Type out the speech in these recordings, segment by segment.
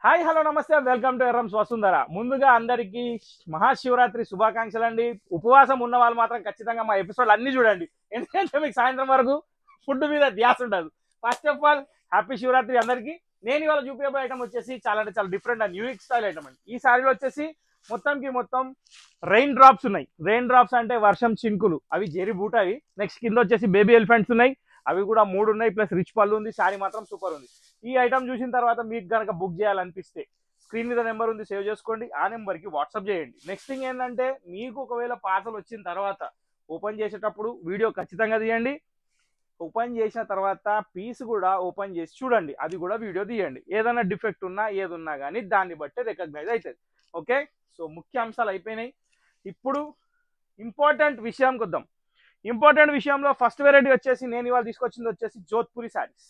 Hi hello నమస్తే welcome to Yerram Vasundhara. ముందుగా అందరికీ మహాశివరాత్రి శుభాకాంక్షలు అండి. ఉపవాసం ఉన్న వాళ్ళు మాత్రం ఖచ్చితంగా మా ఎపిసోడ్ అన్ని చూడండి, ఎందుకంటే మీకు సాయంత్రం వరకు ఫుడ్ మీద ధ్యాస ఉండదు. First of all happy Shivaratri అందరికీ. నేను ఇవాళ చూపించబోయే ఐటమ్ వచ్చేసి చాలా అంటే చాలా different and unique style item అండి. ఈ సారీలో వచ్చేసి మొత్తం రెయిన్ డ్రాప్స్ ఉన్నాయి. రెయిన్ డ్రాప్స్ అంటే వర్షం చినుకులు, అవి జెరీ బూట్ అవి. నెక్స్ట్ కింద వచ్చేసి బేబీ ఎలిఫెంట్స్ ఉన్నాయి, అవి కూడా 3 ఉన్నాయి. ప్లస్ రిచ్ పళ్ళు ఉంది. సారీ మాత్రం సూపర్ ఉంది. ఈ ఐటమ్ చూసిన తర్వాత మీకు కనుక బుక్ చేయాలనిపిస్తే స్క్రీన్ మీద నెంబర్ ఉంది, సేవ్ చేసుకోండి. ఆ నెంబర్కి వాట్సాప్ చేయండి. నెక్స్ట్ థింగ్ ఏంటంటే, మీకు ఒకవేళ పార్సల్ వచ్చిన తర్వాత ఓపెన్ చేసేటప్పుడు వీడియో ఖచ్చితంగా తీయండి. ఓపెన్ చేసిన తర్వాత పీస్ కూడా ఓపెన్ చేసి చూడండి, అది కూడా వీడియో తీయండి. ఏదైనా డిఫెక్ట్ ఉన్నా ఏది ఉన్నా కానీ దాన్ని బట్టి రికగ్నైజ్ అవుతుంది. ఓకే, సో ముఖ్య అంశాలు అయిపోయినాయి. ఇప్పుడు ఇంపార్టెంట్ విషయానికి వద్దాం. ఇంపార్టెంట్ విషయంలో ఫస్ట్ వెరైటీ వచ్చేసి నేను ఇవాళ తీసుకొచ్చింది వచ్చేసి జోధ్పురి శారీస్.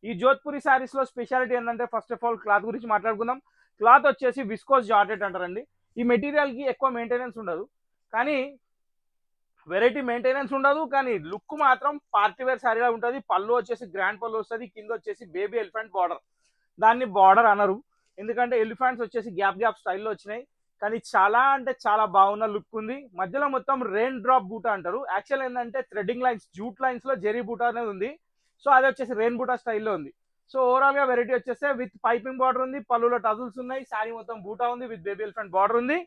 ఈ జోధ్పురి శారీస్ లో స్పెషాలిటీ ఏంటంటే, ఫస్ట్ ఆఫ్ ఆల్ క్లాత్ గురించి మాట్లాడుకుందాం. క్లాత్ వచ్చేసి విస్కోస్ జార్జెట్ అంటారండి. ఈ మెటీరియల్ కి ఎక్కువ మెయింటెనెన్స్ ఉండదు, కానీ వెరైటీ మెయింటెనెన్స్ ఉండదు, కానీ లుక్ మాత్రం పార్టీ వేర్ శారీలా ఉంటుంది. పళ్ళు వచ్చేసి గ్రాండ్ పళ్ళు వస్తుంది. కింద వచ్చేసి బేబీ ఎలిఫెంట్ బార్డర్. దాన్ని బార్డర్ అనరు, ఎందుకంటే ఎలిఫెంట్స్ వచ్చేసి గ్యాప్ స్టైల్లో వచ్చినాయి. కానీ చాలా అంటే చాలా బాగున్న లుక్ ఉంది. మధ్యలో మొత్తం రెయిన్ డ్రాప్ బూటా అంటారు. యాక్చువల్ ఏంటంటే థ్రెడ్డింగ్ లైన్స్, జూట్ లైన్స్ లో జెరీ బూటా అనేది ఉంది. సో అది వచ్చేసి రెయిన్ బూటా స్టైల్లో ఉంది. సో ఓవరాల్ గా వెరైటీ వచ్చేస్తే విత్ పైపింగ్ బార్డర్ ఉంది, పళ్ళులో టజల్స్ ఉన్నాయి, శారీ మొత్తం బూటా ఉంది, విత్ బేబీ ఎలిఫెంట్ బార్డర్ ఉంది.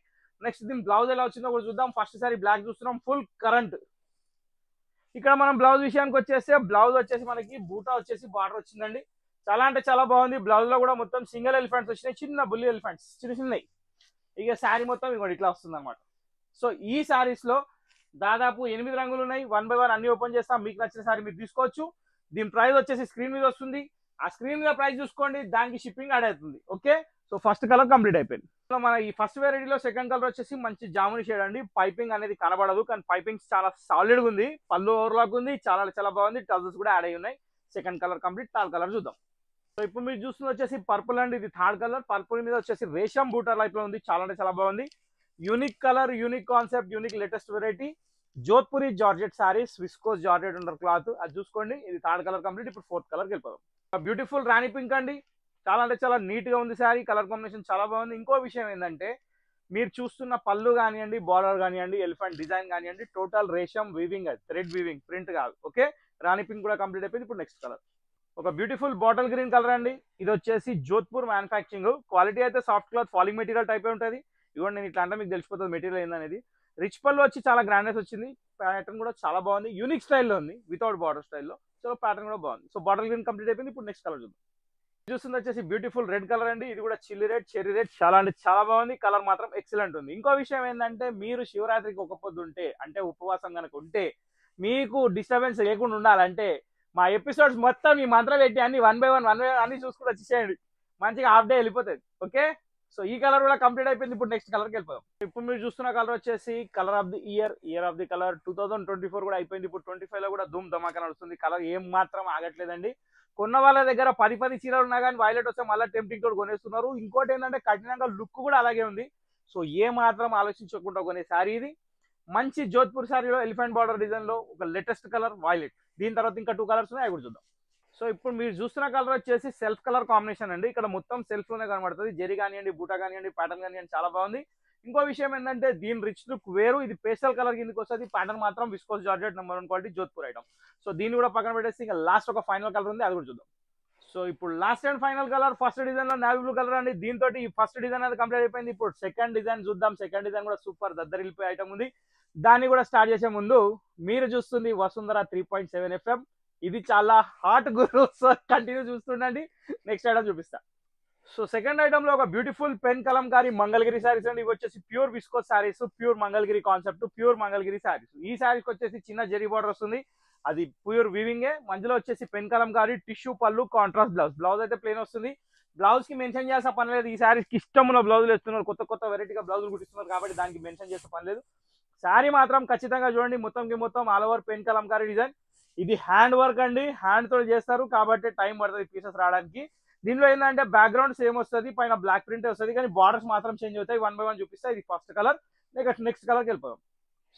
నెక్స్ట్ దీని బ్లౌజ్ ఎలా వచ్చిందో కూడా చూద్దాం. ఫస్ట్ సారీ బ్లాక్ చూస్తున్నాం, ఫుల్ కరెంట్. ఇక్కడ మనం బ్లౌజ్ విషయానికి వచ్చేస్తే, బ్లౌజ్ వచ్చేసి మనకి బూటా వచ్చేసి బార్డర్ వచ్చిందండి. చాలా అంటే చాలా బాగుంది. బ్లౌజ్ లో కూడా మొత్తం సింగిల్ ఎలిఫెంట్స్ వచ్చినాయి, చిన్న బుల్లి ఎలిఫెంట్స్ చిన్నవి. ఇక శారీ మొత్తం ఇంకోటి ఇట్లా వస్తుంది అనమాట. సో ఈ శారీస్ లో దాదాపు 8 రంగులు ఉన్నాయి. 1 బై 1 అన్ని ఓపెన్ చేస్తాం. మీకు నచ్చిన శారీ మీరు తీసుకోవచ్చు. దీని ప్రైస్ వచ్చేసి స్క్రీన్ మీద వస్తుంది. ఆ స్క్రీన్ మీద ప్రైస్ చూసుకోండి, దానికి షిప్పింగ్ యాడ్ అవుతుంది. Okay, so first colour complete అయిపోయింది. సో మన ఈ ఫస్ట్ వెరైటీలో సెకండ్ కలర్ వచ్చేసి మంచి జాముని షేడ్ అండి. పైపింగ్ అనేది కనబడదు, కానీ పైపింగ్ చాలా సాలిడ్ గా ఉంది. పళ్ళు ఓవర్లాక్ ఉంది, చాలా చాలా బాగుంది. టజల్స్ కూడా యాడ్ అయి ఉన్నాయి. Second colour complete. Third colour చూద్దాం. సో ఇప్పుడు మీరు చూస్తుంది వచ్చేసి పర్పుల్ అండి. ఇది థర్డ్ కలర్. పర్పుల్ మీద వచ్చేసి రేషం బూటర్ లైఫ్ లో ఉంది. చాలా అంటే చాలా బాగుంది. Unique colour, unique concept, unique latest variety Jodhpuri georgette saris. Viscose georgette అంటారు క్లాత్, అది చూసుకోండి. ఇది థర్డ్ కలర్ కంప్లీట్. ఇప్పుడు ఫోర్త్ కలర్కి వెళ్ళిపోదాం. బ్యూటిఫుల్ రాణి పింక్ అండి. చాలా అంటే చాలా నీట్ గా ఉంది శారీ. కలర్ కాంబినేషన్ చాలా బాగుంది. ఇంకో విషయం ఏంటంటే, మీరు చూస్తున్న పళ్ళు కానివ్వండి, బార్డర్ కానివ్వండి, ఎలిఫెంట్ డిజైన్ కానివ్వండి, టోటల్ రేషం వీవింగ్, అది థ్రెడ్ వీవింగ్, ప్రింట్ కాదు. ఓకే, రాణి పింక్ కూడా కంప్లీట్ అయిపోయింది. ఇప్పుడు నెక్స్ట్ కలర్ ఒక బ్యూటిఫుల్ బాటిల్ గ్రీన్ కలర్ అండి. ఇది వచ్చేసి జోధ్పూర్ మ్యానుఫ్యాక్చరింగ్. క్వాలిటీ అయితే soft cloth falling material type ఉంటుంది. ఇవ్వండి, నేను ఇట్లా అంటే మీకు తెలిసిపోతుంది మెటీరియల్ ఏందనేది. రిచ్ పళ్ళు వచ్చి చాలా గ్రాండ్నెస్ వచ్చింది. ప్యాటర్న్ కూడా చాలా బాగుంది. యూనిక్ స్టైల్లో ఉంది, వితౌట్ బార్డర్ స్టైల్లో. సో ప్యాటర్న్ కూడా బాగుంది. సో బాటిల్ గ్రీన్ కంప్లీట్ అయిపోయింది. ఇప్పుడు నెక్స్ట్ కలర్ చూద్దాం. చూస్తుంది వచ్చేసి బ్యూటిఫుల్ రెడ్ కలర్ అండి. ఇది కూడా చిల్లీ రెడ్, చెర్రీ రెడ్. చాలా అంటే చాలా బాగుంది. కలర్ మాత్రం ఎక్సలెంట్ ఉంది. ఇంకో విషయం ఏంటంటే, మీరు శివరాత్రికి ఒక పొద్దు ఉంటే, అంటే ఉపవాసం కనుక ఉంటే, మీకు డిస్టర్బెన్స్ లేకుండా ఉండాలంటే మా ఎపిసోడ్స్ మొత్తం ఈ మంత్రం పెట్టి అన్ని 1 బై 1 అన్ని చూసుకుని వచ్చేసేయండి. మంచిగా హాఫ్ డే వెళ్ళిపోతుంది. ఓకే, సో ఈ కలర్ కూడా కంప్లీట్ అయిపోయింది. ఇప్పుడు నెక్స్ట్ కలర్కి వెళ్ళిపోదాం. ఇప్పుడు మీరు చూస్తున్న కలర్ వచ్చేసి colour of the year of the colour. 2024 కూడా అయిపోయింది. ఇప్పుడు 25 లో కూడా ధూమ్ ధమాకా నడుస్తుంది. కలర్ ఏం మాత్రం ఆగట్లేదండి. కొన్న వాళ్ళ దగ్గర 10 చీరలు ఉన్నా కానీ వైలెట్ వస్తే మళ్ళీ టెంప్టింగ్ తోటి కొనేస్తున్నారు. ఇంకోటి ఏంటంటే, కఠినంగా లుక్ కూడా అలాగే ఉంది. సో ఏ మాత్రం ఆలోచించకుండా కొనే శారీ ఇది. మంచి జోధ్పూర్ శారీలో ఎలిఫెంట్ బార్డర్ డిజైన్ లో ఒక లేటెస్ట్ కలర్ వైలెట్. దీని తర్వాత ఇంకా 2 కలర్స్ ఉన్నాయి, అవి కూడా చూద్దాం. సో ఇప్పుడు మీరు చూస్తున్న కలర్ వచ్చేసి సెల్ఫ్ కలర్ కాంబినేషన్ అండి. ఇక్కడ మొత్తం సెల్ఫ్ లోనే కనబడుతుంది. జెరీ కానివ్వండి, బూటా కానివ్వండి, ప్యాటర్న్ కానివ్వండి, చాలా బాగుంది. ఇంకో విషయం ఏంటంటే, దీని రిచ్ లుక్ వేరు. ఇది పేస్టల్ కలర్ కిందకి వస్తుంది. ప్యాటర్న్ మాత్రం viscose georgette number 1 quality Jodhpur item. So దీన్ని కూడా పక్కన పెట్టేసి ఇంకా లాస్ట్ ఒక ఫైనల్ కలర్ ఉంది, అది కూడా చూద్దాం. సో ఇప్పుడు last and final colour first design లో నావీ బ్లూ కలర్ అండి. దీంతో ఈ ఫస్ట్ డిజైన్ అనేది కంప్లీట్ అయిపోయింది. ఇప్పుడు సెకండ్ డిజైన్ చూద్దాం. సెకండ్ డిజైన్ కూడా సూపర్ దద్దరిల్లిపోయే ఐటమ్ ఉంది. దాన్ని కూడా స్టార్ట్ చేసే ముందు మీరు చూస్తుంది వసుంధర 3.7 FM. ఇది చాలా హాట్ గురు. సో కంటిన్యూ చూస్తుండండి. నెక్స్ట్ ఐటమ్ చూపిస్తా. సో సెకండ్ ఐటమ్ లో ఒక బ్యూటిఫుల్ పెన్ కలంకారీ మంగళగిరి శారీస్ అండి. ఇవి వచ్చేసి pure viscose saris, pure Mangalagiri concept, pure Mangalagiri saris. ఈ శారీస్ వచ్చేసి చిన్న జెరీ బార్డర్ వస్తుంది. అది ప్యూర్ వీవింగే. మధ్యలో వచ్చేసి పెన్ కలంకారీ, టిష్యూ పళ్ళు, కాంట్రాస్ట్ బ్లౌజ్. బ్లౌజ్ అయితే ప్లేన్ వస్తుంది. బ్లౌజ్ కి మెన్షన్ చేసే పని లేదు. ఈ శారీస్కి ఇష్టమున్న బ్లౌజులు వేస్తున్నారు. కొత్త వెరైటీగా బ్లౌజులు కుట్టిస్తున్నారు కాబట్టి దానికి మెన్షన్ చేసే పని లేదు. శారీ మాత్రం ఖచ్చితంగా చూడండి. మొత్తం all over pen Kalamkari design. ఇది హ్యాండ్ వర్క్ అండి. హ్యాండ్ తో చేస్తారు కాబట్టి టైం పడుతుంది పీసెస్ రావడానికి. దీనిలో ఏంటంటే బ్యాక్గ్రౌండ్ సేమ్ వస్తుంది, పైన బ్లాక్ ప్రింట్ వస్తుంది, కానీ బార్డర్స్ మాత్రం చేంజ్ అవుతాయి. 1 బై 1 చూపిస్తా. ఇది ఫస్ట్ కలర్. నెక్స్ట్ కలర్కి వెళ్ళిపోదాం.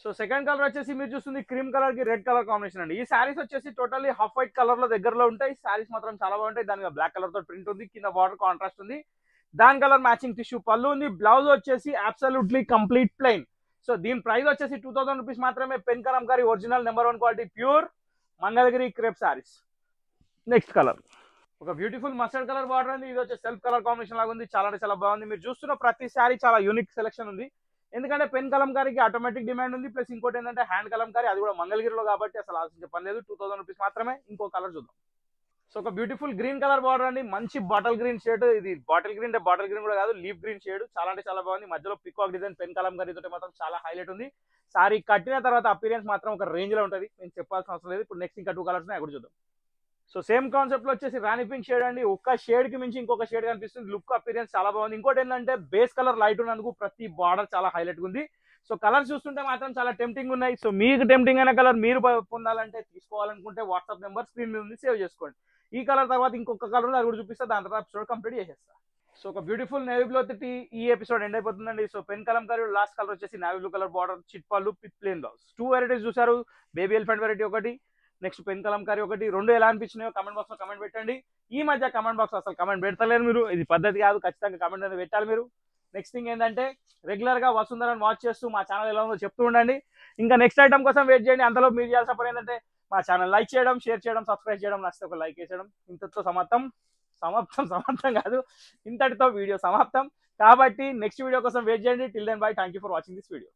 సో సెకండ్ కలర్ వచ్చేసి మీరు చూస్తుంది క్రీమ్ కలర్ కి రెడ్ కలర్ కాంబినేషన్ అండి. ఈ శారీస్ వచ్చేసి టోటల్లీ హాఫ్ వైట్ కలర్ లో దగ్గరలో ఉంటాయి. శారీస్ మాత్రం చాలా బాగుంటాయి. దాని బ్లాక్ కలర్ తో ప్రింట్ ఉంది. కింద బార్డర్ కాంట్రాస్ట్ ఉంది. దాని కలర్ మ్యాచింగ్ టిష్యూ పళ్ళు ఉంది. బ్లౌజ్ వచ్చేసి అబ్సల్యూట్లీ కంప్లీట్ ప్లెయిన్. సో దీని ప్రైస్ వచ్చేసి 2000 రూపీస్ మాత్రమే. Pen Kalamkari original number 1 quality pure Mangalagiri crepe saris. Next colour ఒక బ్యూటిఫుల్ మస్టర్డ్ కలర్ బార్డర్ అండి. ఇది వచ్చే సెల్ఫ్ కలర్ కాంబినేషన్ లాగా ఉంది. చాలా అంటే చాలా బాగుంది. మీరు చూస్తున్న ప్రతి శారీ చాలా యూనిక్ సెలెక్షన్ ఉంది. ఎందుకంటే పెన్ కలంకారీకి ఆటోమేటిక్ డిమాండ్ ఉంది. ప్లస్ ఇంకోటి ఏంటంటే హ్యాండ్ కలంకారీ, అది కూడా మంగళగిరిలో కాబట్టి అసలు ఆలోచించే పని లేదు. 2000 రూపీస్ మాత్రమే. ఇంకో కలర్ చూద్దాం. సో ఒక బ్యూటిఫుల్ గ్రీన్ కలర్ బార్డర్ అండి. మంచి బాటిల్ గ్రీన్ షేడ్. ఇది బాటిల్ గ్రీన్ అంటే బాటిల్ గ్రీన్ కూడా కాదు, లీఫ్ గ్రీన్ షేడ్. చాలా అంటే చాలా బాగుంది. మధ్యలో పికాక్ డిజైన్ పెన్ కలంకారీ తోటి మాత్రం చాలా హైలైట్ ఉంది. సారీ కట్టిన తర్వాత అపీరియన్స్ మాత్రం ఒక రేంజ్ లో ఉంటుంది. నేను చెప్పాల్సిన అవసరం లేదు. ఇప్పుడు నెక్స్ట్ ఇంకా 2 కలర్స్ అక్కడ చూద్దాం. సో సేమ్ కాన్సెప్ట్ లో వచ్చేసి రాణి పింక్ షేడ్ అండి. ఒక్క షేడ్ కి మించి ఇంకొక షేడ్ కనిపిస్తుంది. లుక్ అపీరియన్స్ చాలా బాగుంది. ఇంకోటి ఏంటంటే బేస్ కలర్ లైట్ ఉన్నందుకు ప్రతి బార్డర్ చాలా హైలైట్ ఉంది. సో కలర్ చూస్తుంటే మాత్రం చాలా టెంప్టింగ్ ఉన్నాయి. సో మీకు టెంప్టింగ్ అయిన కలర్ మీరు పొందాలంటే, తీసుకోవాలనుకుంటే వాట్సాప్ నెంబర్ స్క్రీన్ మీద ఉంది, సేవ్ చేసుకోండి. ఈ కలర్ తర్వాత ఇంకొక కలర్ ఉంది, అది కూడా చూపిస్తా. దాని తర్వాత ఎపిసోడ్ కంప్లీట్ చేసేస్తా. సో ఒక బ్యూటిఫుల్ నేవీ బ్లూ తోటి ఈ ఎపిసోడ్ ఎండ్ అయిపోతుందండి. So pen Kalamkari last colour వచ్చేసి నేవీ బ్లూ కలర్ బార్డర్, చిట్ పళ్ళు, ప్లేన్ బ్లౌజ్. 2 వెరైటీస్ చూసారు. బేబీ ఎలిఫెంట్ వెరైటీ ఒకటి, నెక్స్ట్ పెన్ కలంకారీ ఒకటి. 2 ఎలా అనిపించినాయో కమెంట్ బాక్స్ లో కమెంట్ పెట్టండి. ఈ మధ్య కమెంట్ బాక్స్ అసలు కమెంట్ పెడతలేరు మీరు. ఇది పద్ధతి కాదు. ఖచ్చితంగా కమెంట్ అనేది పెట్టాలి మీరు. నెక్స్ట్ థింగ్ ఏంటంటే రెగ్యులర్ గా వసుంధరని వాచ్ చేస్తూ మా ఛానల్ ఎలా ఉందో చెప్తూ ఉండండి. ఇంకా నెక్స్ట్ ఐటమ్ కోసం వెయిట్ చేయండి. అంతలో మీరు చేయాల్సిన పని ఏంటంటే మా ఛానల్ లైక్ చేయడం, షేర్ చేయడం, సబ్స్క్రైబ్ చేయడం, నచ్చితే ఒక లైక్ వేసేయడం. ఇంతతో సమాప్తం కాదు, ఇంతటితో వీడియో సమాప్తం. కాబట్టి నెక్స్ట్ వీడియో కోసం వెయిట్ చేయండి. Till then bye. Thank you for watching this video.